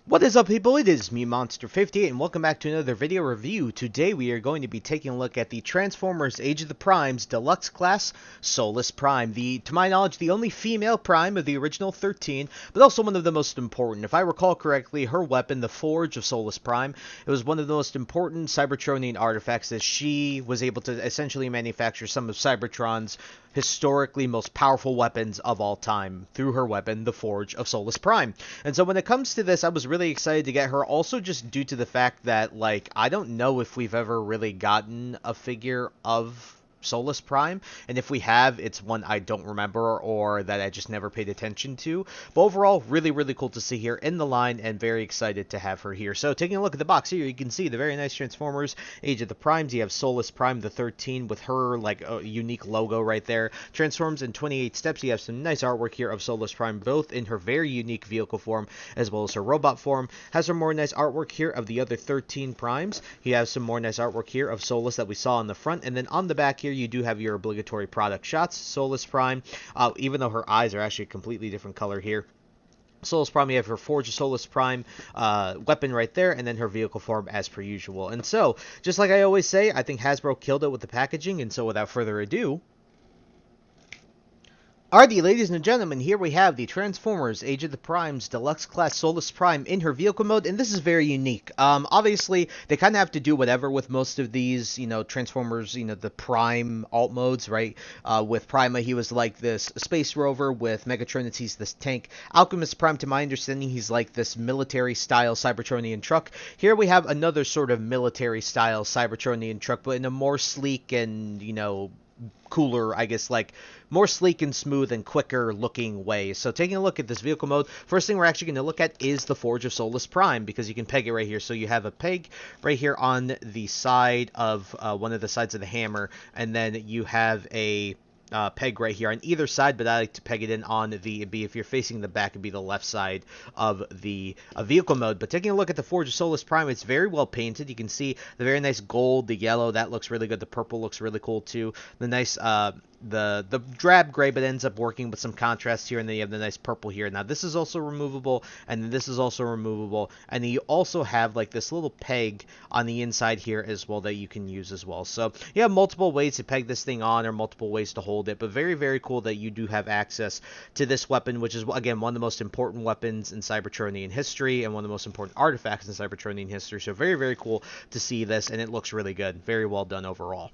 What is up, people? It is me, Monster58, and welcome back to another video review. Today we are going to be taking a look at the Transformers Age of the Primes Deluxe class Solus Prime. To my knowledge, the only female Prime of the original 13, but also one of the most important. If I recall correctly, her weapon, the Forge of Solus Prime, it was one of the most important Cybertronian artifacts as she was able to essentially manufacture some of Cybertron's historically most powerful weapons of all time through her weapon, the Forge of Solus Prime. And so when it comes to this, I was really excited to get her, also just due to the fact that, like, I don't know if we've ever really gotten a figure of Solus Prime, and if we have, it's one I don't remember or that I just never paid attention to. But overall, really cool to see here in the line, and very excited to have her here. So taking a look at the box here, you can see the very nice Transformers Age of the Primes. You have Solus Prime the 13 with her like a unique logo right there. Transforms in 28 steps. You have some nice artwork here of Solus Prime, both in her very unique vehicle form as well as her robot form. Has some more nice artwork here of the other 13 Primes. You have some more nice artwork here of Solus that we saw on the front, and then on the back here you do have your obligatory product shots. Solus Prime, even though her eyes are actually a completely different color here. Solus Prime, you have her Forge of Solus Prime weapon right there, and then her vehicle form as per usual. And so, just like I always say, I think Hasbro killed it with the packaging, and so without further ado, alrighty, ladies and gentlemen, here we have the Transformers Age of the Primes Deluxe Class Solus Prime in her vehicle mode, and this is very unique. Obviously, they kind of have to do whatever with most of these, Transformers, the Prime alt modes, right? With Prima, he was like this space rover. With Megatron, he's this tank. Alchemist Prime, to my understanding, he's like this military-style Cybertronian truck. Here we have another sort of military-style Cybertronian truck, but in a more sleek and, cooler, I guess, like more sleek and smooth and quicker looking way. So taking a look at this vehicle mode, first thing we're actually going to look at is the Forge of Solus Prime, because you can peg it right here. So you have a peg right here on the side of one of the sides of the hammer, and then you have a peg right here on either side, but I like to peg it in on if you're facing the back, it'd be the left side of the vehicle mode. But taking a look at the Forge of Solus Prime, it's very well painted. You can see the very nice gold, the yellow, that looks really good. The purple looks really cool too. The nice the drab gray, but ends up working with some contrast here, and then you have the nice purple here. Now this is also removable, and then this is also removable, and then you also have like this little peg on the inside here as well that you can use as well. So you have multiple ways to peg this thing on, or multiple ways to hold it, but very cool that you do have access to this weapon, which is again one of the most important weapons in Cybertronian history and one of the most important artifacts in Cybertronian history. So very cool to see this, and it looks really good. Very well done overall.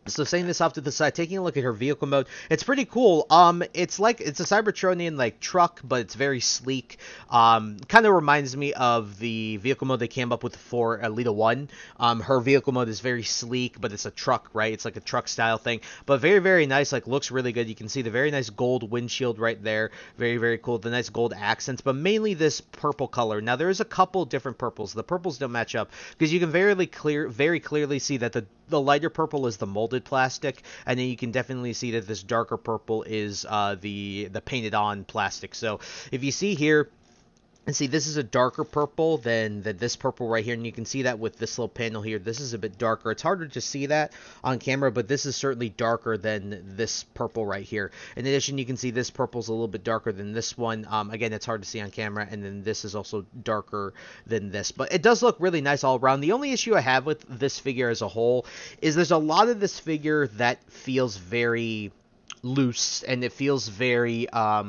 So saying this off to the side, taking a look at her vehicle mode, it's pretty cool. It's a Cybertronian like truck, but it's very sleek. Kind of reminds me of the vehicle mode they came up with for Alita 1. Her vehicle mode is very sleek, but it's a truck, right? It's like a truck style thing, but very nice. Like, looks really good. You can see the very nice gold windshield right there. Very cool. The nice gold accents, but mainly this purple color. Now there is a couple different purples. The purples don't match up because you can very clearly see that the lighter purple is the molded plastic, and then you can definitely see that this darker purple is the painted on plastic. So if you see here, and see, this is a darker purple than this purple right here, and you can see that with this little panel here. This is a bit darker. It's harder to see that on camera, but this is certainly darker than this purple right here. In addition, you can see this purple is a little bit darker than this one. Again, it's hard to see on camera, and then this is also darker than this. But it does look really nice all around. The only issue I have with this figure as a whole is there's a lot of this figure that feels very loose, and it feels very, how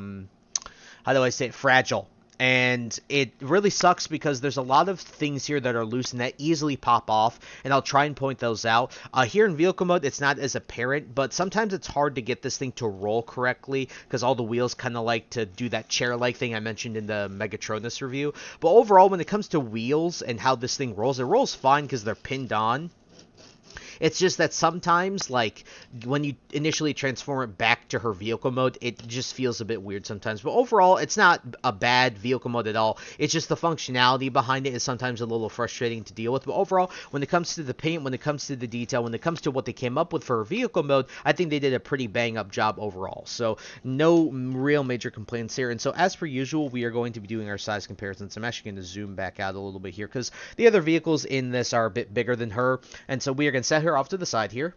do I say it, fragile. And it really sucks because there's a lot of things here that are loose and that easily pop off, and I'll try and point those out. Here in vehicle mode, it's not as apparent, but sometimes it's hard to get this thing to roll correctly because all the wheels kind of like to do that chair-like thing I mentioned in the Megatronus review. But overall, when it comes to wheels and how this thing rolls, it rolls fine because they're pinned on. It's just that sometimes, like, when you initially transform it back to her vehicle mode, it just feels a bit weird sometimes. But overall, it's not a bad vehicle mode at all. It's just the functionality behind it is sometimes a little frustrating to deal with. But overall, when it comes to the paint, when it comes to the detail, when it comes to what they came up with for her vehicle mode, I think they did a pretty bang-up job overall. So no real major complaints here. And so as per usual, we are going to be doing our size comparisons. I'm actually going to zoom back out a little bit here because the other vehicles in this are a bit bigger than her. And so we are going to set her off to the side here.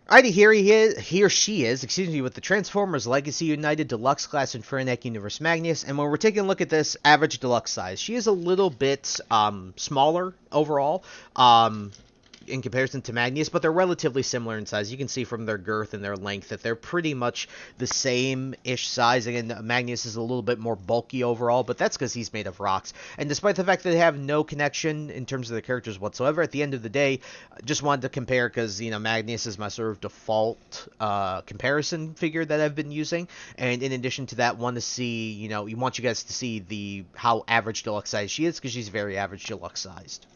Alrighty, here he or she is, excuse me, with the Transformers Legacy United Deluxe Class Infernac Universe Magnus, and when we're taking a look at this average deluxe size, she is a little bit smaller overall. In comparison to Magnus, but they're relatively similar in size. You can see from their girth and their length that they're pretty much the same-ish size. Again, Magnus is a little bit more bulky overall, but that's because he's made of rocks. And despite the fact that they have no connection in terms of the characters whatsoever, at the end of the day, just wanted to compare because, you know, Magnus is my sort of default comparison figure that I've been using. And in addition to that, want to see, you know, you want you guys to see how average deluxe size she is because she's very average deluxe sized.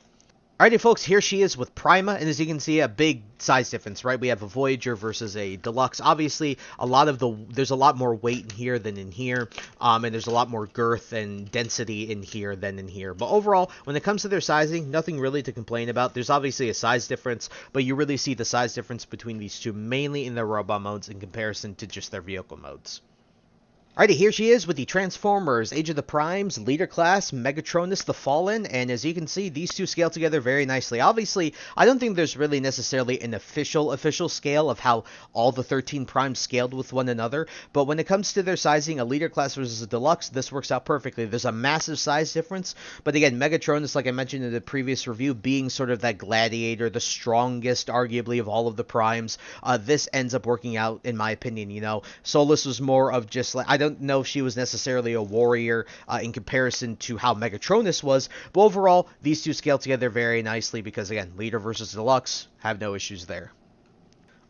Alrighty, folks, here she is with Prima, and as you can see, a big size difference, right? We have a Voyager versus a Deluxe. Obviously, there's a lot more weight in here than in here, and there's a lot more girth and density in here than in here. But overall, when it comes to their sizing, nothing really to complain about. There's obviously a size difference, but you really see the size difference between these two, mainly in their robot modes in comparison to just their vehicle modes. Alrighty, here she is with the Transformers Age of the Primes Leader Class Megatronus the Fallen, and as you can see, these two scale together very nicely. Obviously, I don't think there's really necessarily an official scale of how all the 13 Primes scaled with one another, but when it comes to their sizing, a Leader Class versus a Deluxe, this works out perfectly. There's a massive size difference, but again, Megatronus, like I mentioned in the previous review, being sort of that gladiator, the strongest, arguably, of all of the Primes, this ends up working out, in my opinion. You know, Solus was more of just like, I don't know if she was necessarily a warrior in comparison to how Megatronus was, but overall, these two scale together very nicely because, again, Leader versus Deluxe, have no issues there.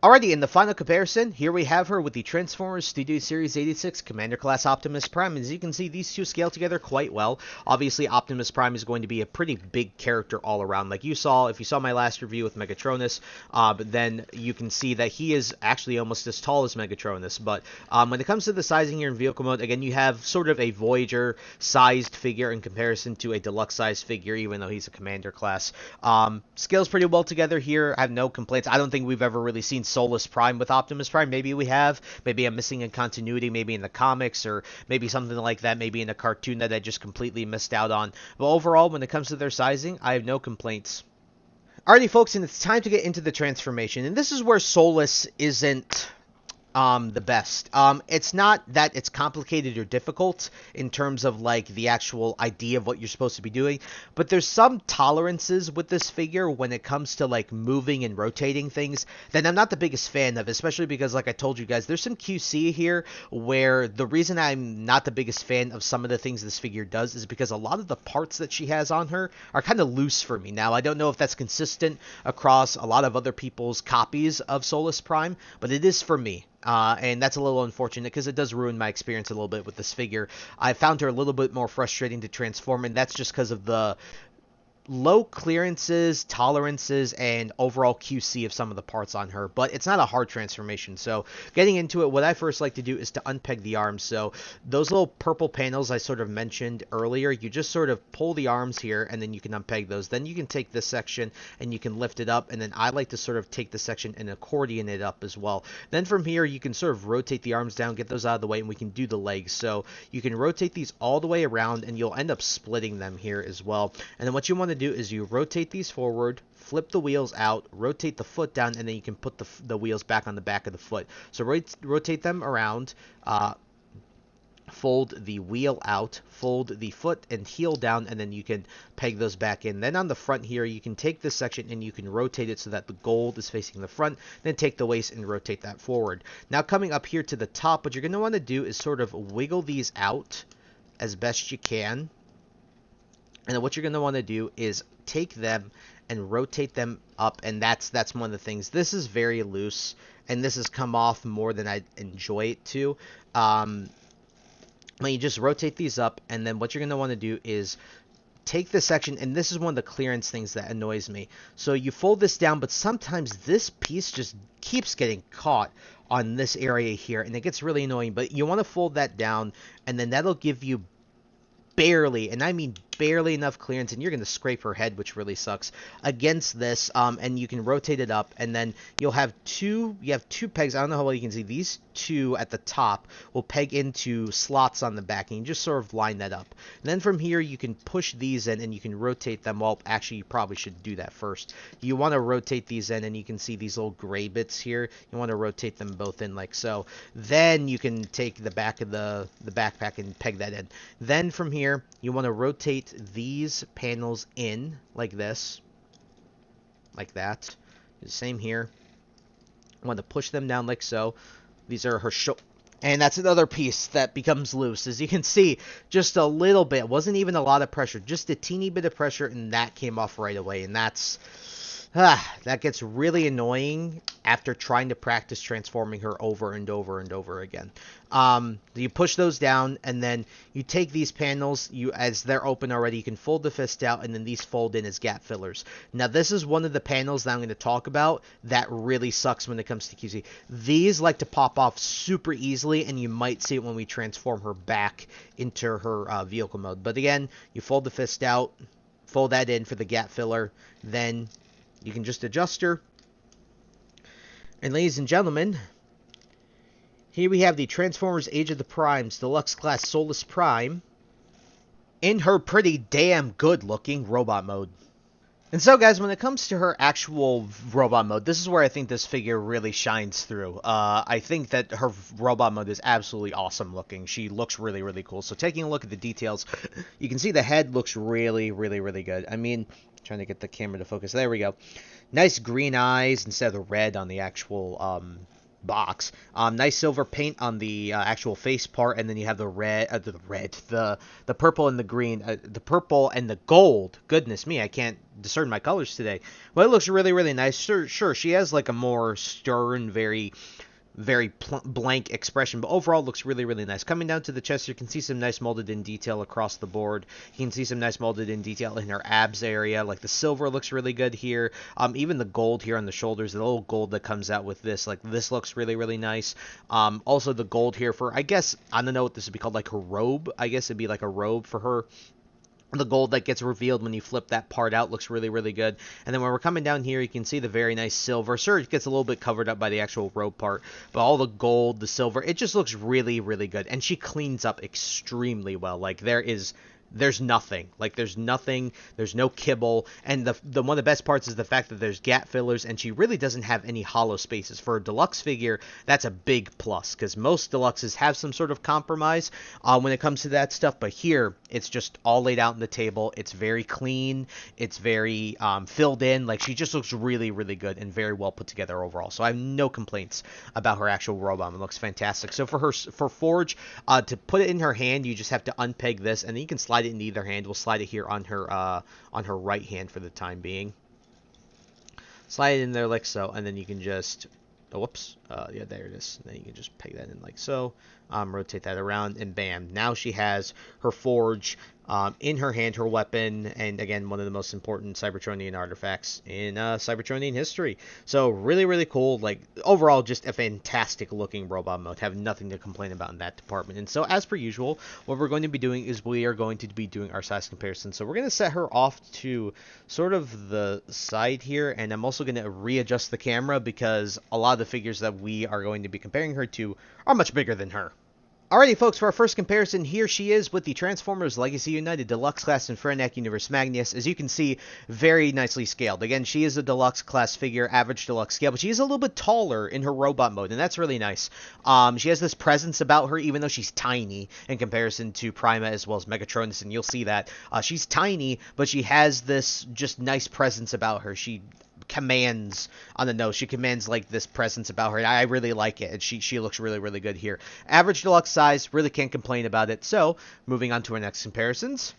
Alrighty, in the final comparison, here we have her with the Transformers Studio Series 86 Commander Class Optimus Prime. As you can see, these two scale together quite well. Obviously, Optimus Prime is going to be a pretty big character all around. Like you saw, if you saw my last review with Megatronus, but then you can see that he is actually almost as tall as Megatronus. But when it comes to the sizing here in vehicle mode, again, you have sort of a Voyager-sized figure in comparison to a Deluxe-sized figure, even though he's a Commander Class. Scales pretty well together here. I have no complaints. I don't think we've ever really seen Solus Prime with Optimus Prime. Maybe we have. Maybe I'm missing in continuity, maybe in the comics, or maybe something like that, maybe in a cartoon that I just completely missed out on. But overall, when it comes to their sizing, I have no complaints. Alrighty, folks, and it's time to get into the transformation. And this is where Solus isn't the best. It's not that it's complicated or difficult in terms of like the actual idea of what you're supposed to be doing, but there's some tolerances with this figure when it comes to like moving and rotating things that I'm not the biggest fan of, especially because, like I told you guys, there's some QC here where the reason I'm not the biggest fan of some of the things this figure does is because a lot of the parts that she has on her are kind of loose for me. Now, I don't know if that's consistent across a lot of other people's copies of Solus Prime, but it is for me. And that's a little unfortunate because it does ruin my experience a little bit with this figure. I found her a little bit more frustrating to transform, and that's just because of the low clearances, tolerances, and overall QC of some of the parts on her, but it's not a hard transformation. So getting into it, what I first like to do is to unpeg the arms. So those little purple panels I sort of mentioned earlier, you just sort of pull the arms here and then you can unpeg those. Then you can take this section and you can lift it up, and then I like to sort of take the section and accordion it up as well. Then from here you can sort of rotate the arms down, get those out of the way, and we can do the legs. So you can rotate these all the way around and you'll end up splitting them here as well. And then what you want to do is you rotate these forward, flip the wheels out, rotate the foot down, and then you can put the wheels back on the back of the foot. So rotate them around, fold the wheel out, fold the foot and heel down, and then you can peg those back in. Then on the front here, you can take this section and you can rotate it so that the gold is facing the front, then take the waist and rotate that forward. Now coming up here to the top, what you're going to want to do is sort of wiggle these out as best you can. And then what you're going to want to do is take them and rotate them up, and that's one of the things. This is very loose, and this has come off more than I enjoy it to. When you just rotate these up, and then what you're going to want to do is take this section, and this is one of the clearance things that annoys me. So you fold this down, but sometimes this piece just keeps getting caught on this area here, and it gets really annoying. But you want to fold that down, and then that'll give you barely, and I mean barely enough clearance, and you're going to scrape her head, which really sucks, against this, and you can rotate it up, and then you have two pegs. I don't know how well you can see. These two at the top will peg into slots on the back, and you just sort of line that up. And then from here, you can push these in, and you can rotate them. Well, actually, you probably should do that first. You want to rotate these in, and you can see these little gray bits here. You want to rotate them both in like so. Then you can take the back of the backpack and peg that in. Then from here, you want to rotate these panels in like this, like that. Same here. You want to push them down like so. These are her and that's another piece that becomes loose. As you can see, just a little bit. It wasn't even a lot of pressure. Just a teeny bit of pressure, and that came off right away. And that's... that gets really annoying after trying to practice transforming her over and over and over again. You push those down, and then you take these panels, as they're open already, you can fold the fist out, and then these fold in as gap fillers. Now, this is one of the panels that I'm going to talk about that really sucks when it comes to QC. These like to pop off super easily, and you might see it when we transform her back into her vehicle mode. But again, you fold the fist out, fold that in for the gap filler, then you can just adjust her. And ladies and gentlemen, here we have the Transformers Age of the Primes Deluxe Class Solus Prime in her pretty damn good looking robot mode. And so guys, when it comes to her actual robot mode, this is where I think this figure really shines through. I think that her robot mode is absolutely awesome looking. She looks really, really cool. So taking a look at the details, you can see the head looks really, really, really good. I mean, trying to get the camera to focus. There we go. Nice green eyes instead of the red on the actual box. Nice silver paint on the actual face part, and then you have the the purple and the green, the purple and the gold. Goodness me, I can't discern my colors today. Well, it looks really, really nice. Sure, she has like a more stern, very blank expression, but overall looks really, really nice. Coming down to the chest, you can see some nice molded in detail across the board. You can see some nice molded in detail in her abs area. Like the silver looks really good here. Even the gold here on the shoulders, the little gold that comes out with this, like this looks really, really nice. Also the gold here for, I guess, I don't know what this would be called, like her robe. I guess it'd be like a robe for her. The gold that gets revealed when you flip that part out looks really, really good. And then when we're coming down here, you can see the very nice silver. Sure, it gets a little bit covered up by the actual robe part, but all the gold, the silver, it just looks really, really good. And she cleans up extremely well. Like, there's nothing. Like, there's nothing. There's no kibble. And the one of the best parts is the fact that there's gap fillers, and she really doesn't have any hollow spaces. For a deluxe figure, that's a big plus, because most deluxes have some sort of compromise when it comes to that stuff. But here, it's just all laid out on the table. It's very clean. It's very filled in. Like, she just looks really, really good and very well put together overall. So I have no complaints about her actual robot. It looks fantastic. So for Forge, to put it in her hand, you just have to unpeg this, and then you can slide it in either hand. We'll slide it here on her right hand for the time being. Slide it in there like so, and then you can just, oh, whoops, yeah, there it is. And then you can just peg that in like so. Rotate that around, and bam, now she has her Forge in her hand, her weapon, and again, one of the most important Cybertronian artifacts in Cybertronian history. So really, really cool. Like, overall, just a fantastic looking robot mode. Have nothing to complain about in that department. And so, as per usual, what we're going to be doing is we are going to be doing our size comparison. So we're going to set her off to sort of the side here, and I'm also going to readjust the camera because a lot of the figures that we are going to be comparing her to are much bigger than her. Alrighty, folks, for our first comparison, here she is with the Transformers Legacy United Deluxe Class Infernac Universe Magnus. As you can see, very nicely scaled. Again, she is a Deluxe Class figure, average Deluxe scale, but she is a little bit taller in her robot mode, and that's really nice. She has this presence about her, even though she's tiny in comparison to Prima as well as Megatronus, and you'll see that. She's tiny, but she has this just nice presence about her. She commands on the nose. She commands like this presence about her, and I really like it. And she looks really, really good here. Average deluxe size, really can't complain about it. So moving on to our next comparisons.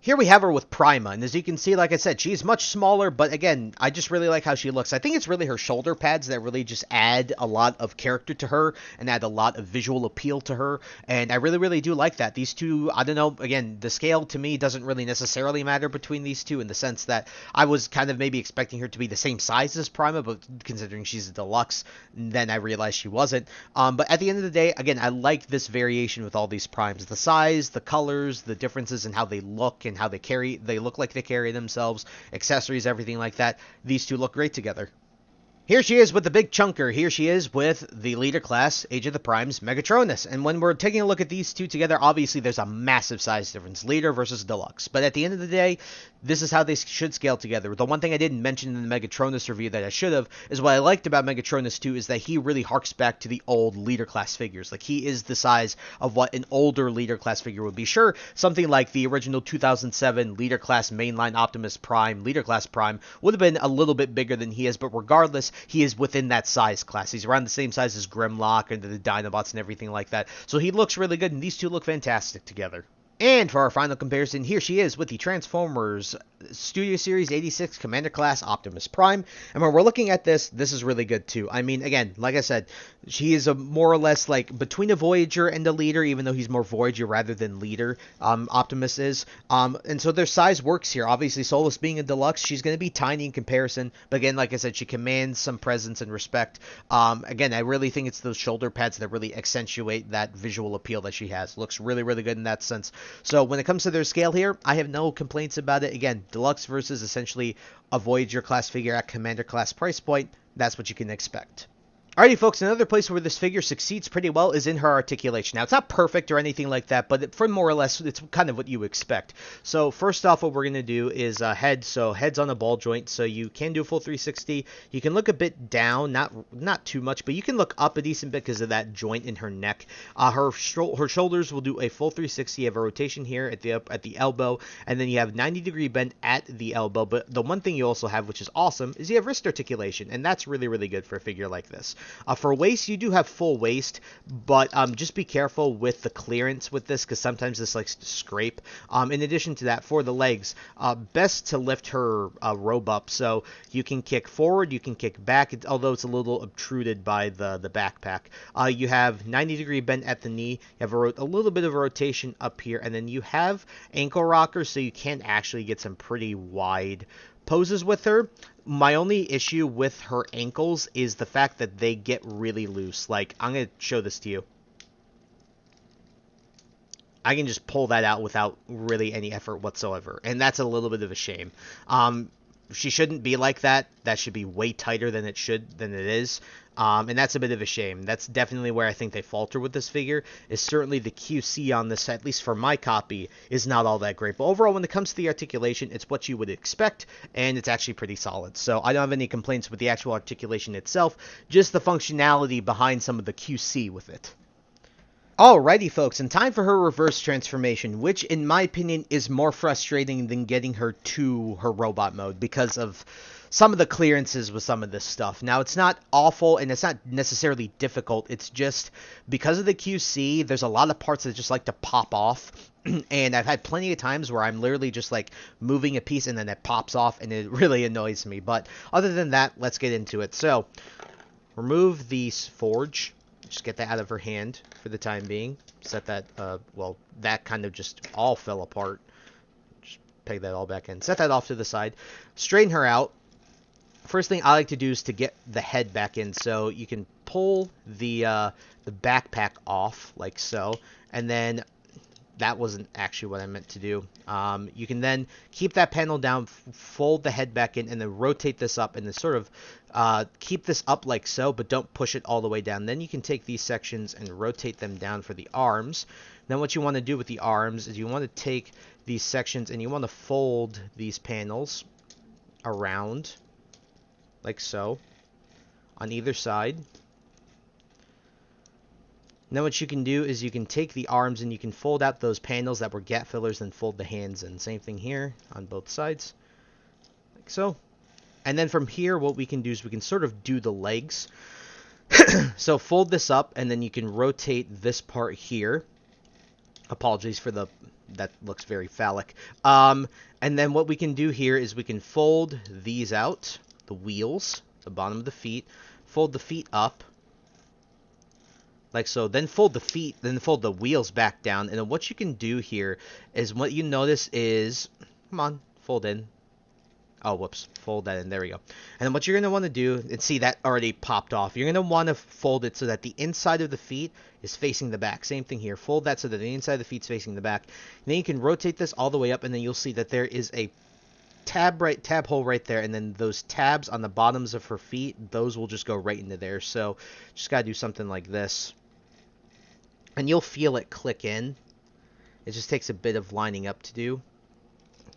Here we have her with Prima, and as you can see, like I said, she's much smaller, but again, I just really like how she looks. I think it's really her shoulder pads that really just add a lot of character to her and add a lot of visual appeal to her, and I really, really do like that. These two, I don't know, again, the scale to me doesn't really necessarily matter between these two in the sense that I was kind of maybe expecting her to be the same size as Prima, but considering she's a deluxe, then I realized she wasn't. But at the end of the day, again, I like this variation with all these primes. The size, the colors, the differences in how they look, and how they look like they carry themselves, accessories, everything like that. These two look great together. Here she is with the big chunker. Here she is with the leader class, Age of the Primes, Megatronus. And when we're taking a look at these two together, obviously there's a massive size difference, leader versus deluxe. But at the end of the day, this is how they should scale together. The one thing I didn't mention in the Megatronus review that I should have is what I liked about Megatronus 2 is that he really harks back to the old leader class figures. Like, he is the size of what an older leader class figure would be. Sure, something like the original 2007 leader class mainline Optimus Prime, leader class Prime, would have been a little bit bigger than he is, but regardless, he is within that size class. He's around the same size as Grimlock and the Dinobots and everything like that. So he looks really good, and these two look fantastic together. And for our final comparison, here she is with the Transformers Studio Series 86 Commander Class Optimus Prime. And when we're looking at this, this is really good too. I mean, again, like I said, she is a more or less like between a Voyager and a Leader, even though he's more Voyager rather than Leader, Optimus is. And so their size works here. Obviously, Solus being a deluxe, she's going to be tiny in comparison. But again, like I said, she commands some presence and respect. Again, I really think it's those shoulder pads that really accentuate that visual appeal that she has. Looks really, really good in that sense. So when it comes to their scale here, I have no complaints about it. Again, deluxe versus essentially a Voyager class figure at Commander class price point. That's what you can expect. Alrighty, folks, another place where this figure succeeds pretty well is in her articulation. Now, it's not perfect or anything like that, but for more or less, it's kind of what you expect. So, first off, what we're going to do is head. So, head's on a ball joint, so you can do a full 360. You can look a bit down, not too much, but you can look up a decent bit because of that joint in her neck. Her shoulders will do a full 360. You have a rotation here at the elbow, and then you have 90-degree bend at the elbow. But the one thing you also have, which is awesome, is you have wrist articulation, and that's really, really good for a figure like this. For waist, you do have full waist, but just be careful with the clearance with this because sometimes this likes to scrape. In addition to that, for the legs, best to lift her robe up so you can kick forward, you can kick back, although it's a little obtruded by the backpack. You have 90-degree bend at the knee, you have a little bit of a rotation up here, and then you have ankle rockers so you can actually get some pretty wide poses with her. My only issue with her ankles is the fact that they get really loose. Like, I'm going to show this to you. I can just pull that out without really any effort whatsoever, and that's a little bit of a shame. She shouldn't be like that. That should be way tighter than it is. And that's a bit of a shame. That's definitely where I think they falter with this figure, is certainly the QC on this, at least for my copy, is not all that great. But overall, when it comes to the articulation, it's what you would expect, and it's actually pretty solid. So I don't have any complaints with the actual articulation itself, just the functionality behind some of the QC with it. Alrighty, folks, and time for her reverse transformation, which, in my opinion, is more frustrating than getting her to her robot mode because of some of the clearances with some of this stuff. Now, it's not awful, and it's not necessarily difficult. It's just because of the QC, there's a lot of parts that just like to pop off. And I've had plenty of times where I'm literally just like moving a piece and then it pops off, and it really annoys me. But other than that, let's get into it. So, remove the forge. Just get that out of her hand for the time being. Set that, well, that kind of just all fell apart. Just peg that all back in. Set that off to the side. Straighten her out. First thing I like to do is to get the head back in. So you can pull the backpack off, like so. And then, that wasn't actually what I meant to do. You can then keep that panel down, fold the head back in, and then rotate this up, and then sort of keep this up like so, but don't push it all the way down. Then you can take these sections and rotate them down for the arms. Then what you want to do with the arms is you want to take these sections and you want to fold these panels around, like so, on either side. Now what you can do is you can take the arms and you can fold out those panels that were gap fillers and fold the hands in. Same thing here on both sides, like so. And then from here, what we can do is we can sort of do the legs. So fold this up, and then you can rotate this part here. Apologies for that looks very phallic. And then what we can do here is we can fold these out, the wheels, the bottom of the feet, fold the feet up, like so, then fold the feet, then fold the wheels back down. And then what you can do here is what you notice is, come on, fold in. Oh, whoops. Fold that in. There we go. And then what you're going to want to do, and see that already popped off. You're going to want to fold it so that the inside of the feet is facing the back. Same thing here. Fold that so that the inside of the feet's facing the back. And then you can rotate this all the way up, and then you'll see that there is a tab hole right there, and then those tabs on the bottoms of her feet, those will just go right into there. So just got to do something like this. And you'll feel it click in. It just takes a bit of lining up to do.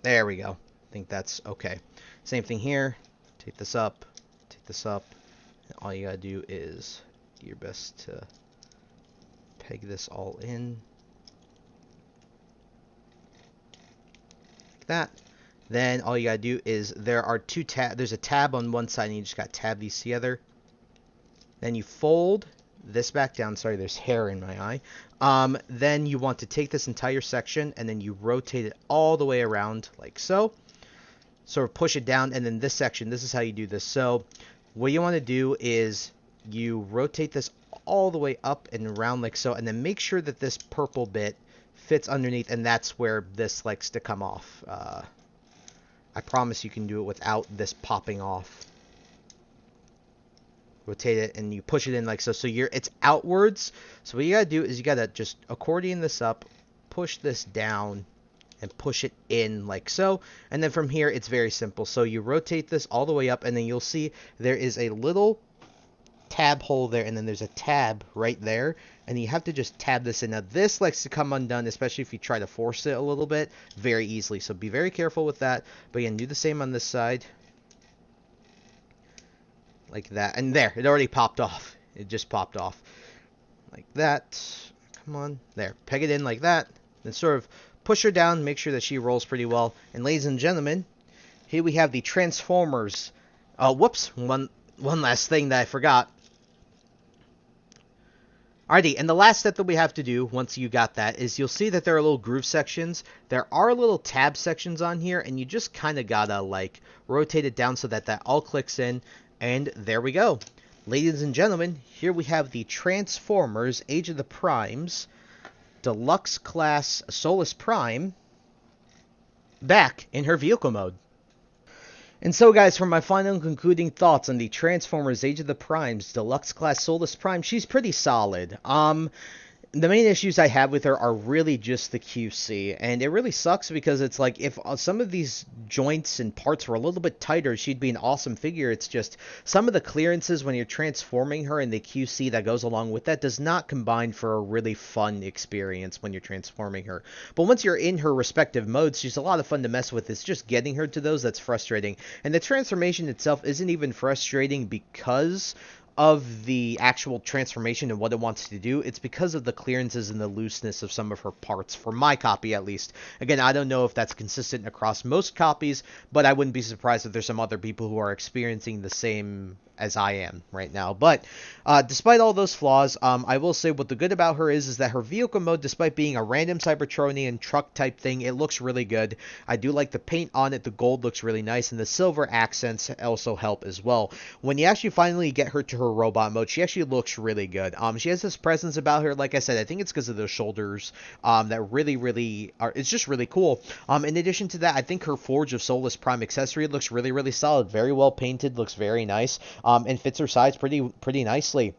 There we go. I think that's okay. Same thing here. Take this up. Take this up. And all you gotta do is do your best to peg this all in. Like that. Then all you gotta do is there's a tab on one side and you just gotta tab these together. Then you fold this back down. Sorry, there's hair in my eye. Then you want to take this entire section and then you rotate it all the way around like so. Sort of push it down, and then this section, this is how you do this. So what you want to do is you rotate this all the way up and around like so, and then make sure that this purple bit fits underneath, and that's where this likes to come off. I promise you can do it without this popping off. Rotate it and you push it in like so. So it's outwards. So what you gotta do is you gotta just accordion this up, push this down, and push it in like so. And then from here it's very simple. So you rotate this all the way up, and then you'll see there is a little tab hole there, and then there's a tab right there, and you have to just tab this in. Now this likes to come undone, especially if you try to force it a little bit, very easily. So be very careful with that. But again, do the same on this side. Like that, and there, it already popped off. It just popped off like that. Come on, there, peg it in like that, then sort of push her down, make sure that she rolls pretty well. And ladies and gentlemen, here we have the Transformers. Whoops, one last thing that I forgot. Alrighty, and the last step that we have to do once you got that is you'll see that there are little groove sections. There are little tab sections on here, and you just kind of gotta like rotate it down so that that all clicks in. And there we go. Ladies and gentlemen, here we have the Transformers Age of the Primes Deluxe Class Solus Prime back in her vehicle mode. And so guys, for my final and concluding thoughts on the Transformers Age of the Primes Deluxe Class Solus Prime, she's pretty solid. The main issues I have with her are really just the QC, and it really sucks because it's like if some of these joints and parts were a little bit tighter, she'd be an awesome figure. It's just some of the clearances when you're transforming her and the QC that goes along with that does not combine for a really fun experience when you're transforming her. But once you're in her respective modes, she's a lot of fun to mess with. It's just getting her to those that's frustrating. And the transformation itself isn't even frustrating because of the actual transformation and what it wants to do. It's because of the clearances and the looseness of some of her parts, for my copy at least. Again, I don't know if that's consistent across most copies, but I wouldn't be surprised if there's some other people who are experiencing the same as I am right now. But despite all those flaws, I will say what the good about her is that her vehicle mode, despite being a random Cybertronian truck type thing, it looks really good. I do like the paint on it. The gold looks really nice, and the silver accents also help as well. When you actually finally get her to her robot mode, she actually looks really good. She has this presence about her. Like I said, I think it's because of those shoulders that really are. It's just really cool. In addition to that, I think her Forge of Solus Prime accessory looks really solid. Very well painted. Looks very nice. And fits her size pretty nicely.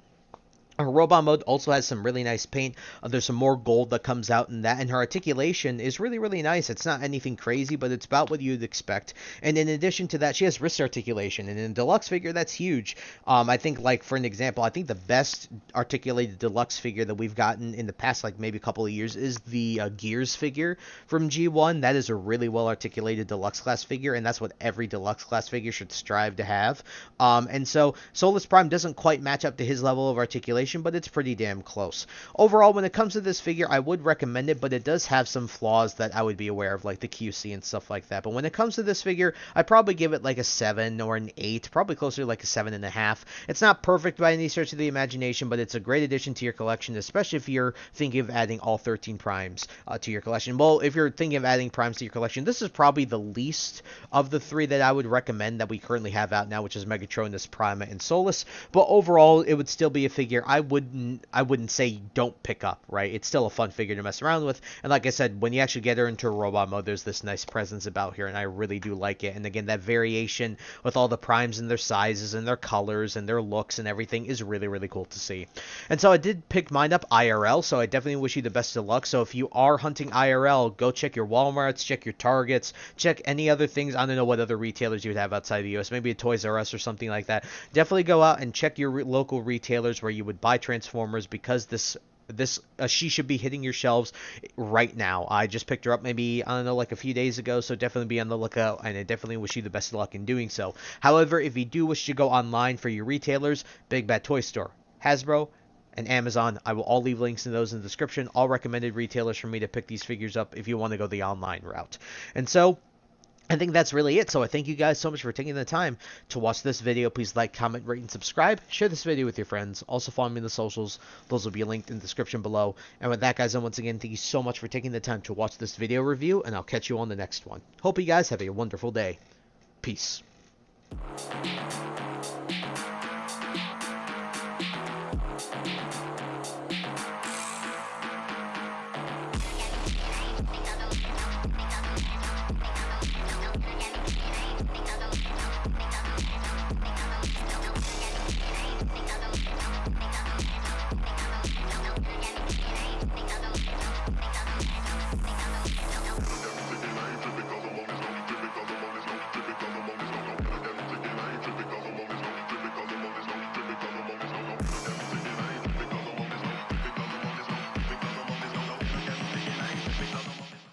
Her robot mode also has some really nice paint. There's some more gold that comes out in that, and her articulation is really nice. It's not anything crazy, but it's about what you'd expect. And in addition to that, she has wrist articulation, and in a deluxe figure, that's huge. I think, like, for an example, I think the best articulated deluxe figure that we've gotten in the past, like, maybe a couple of years is the Gears figure from G1. That is a really well articulated deluxe class figure, and that's what every deluxe class figure should strive to have. And so Solus Prime doesn't quite match up to his level of articulation, but it's pretty damn close. Overall, when it comes to this figure, I would recommend it, but it does have some flaws that I would be aware of, like the QC and stuff like that. But when it comes to this figure, I'd probably give it like a 7 or an 8, probably closer to like a 7.5. It's not perfect by any stretch of the imagination, but it's a great addition to your collection, especially if you're thinking of adding all 13 primes to your collection. Well, if you're thinking of adding primes to your collection, this is probably the least of the 3 that I would recommend that we currently have out now, which is Megatronus, Prima, and Solus. But overall, it would still be a figure I wouldn't say don't pick up, right? It's still a fun figure to mess around with, and like I said, when you actually get her into robot mode, there's this nice presence about here, and I really do like it. And again, that variation with all the primes and their sizes and their colors and their looks and everything is really, really cool to see. And so I did pick mine up IRL, so I definitely wish you the best of luck. So if you are hunting IRL, go check your Walmarts, check your Targets, check any other things. I don't know what other retailers you would have outside the US, maybe a Toys R Us or something like that. Definitely go out and check your local retailers where you would buy Transformers, because she should be hitting your shelves right now. I just picked her up maybe, I don't know, like a few days ago, so definitely be on the lookout, and I definitely wish you the best of luck in doing so. However, if you do wish to go online for your retailers, Big Bad Toy Store, Hasbro, and Amazon, I will all leave links in those in the description. All recommended retailers for me to pick these figures up if you want to go the online route. And so I think that's really it. So I thank you guys so much for taking the time to watch this video. Please like, comment, rate, and subscribe. Share this video with your friends. Also follow me in the socials. Those will be linked in the description below. And with that, guys, once again, thank you so much for taking the time to watch this video review, and I'll catch you on the next one. Hope you guys have a wonderful day. Peace.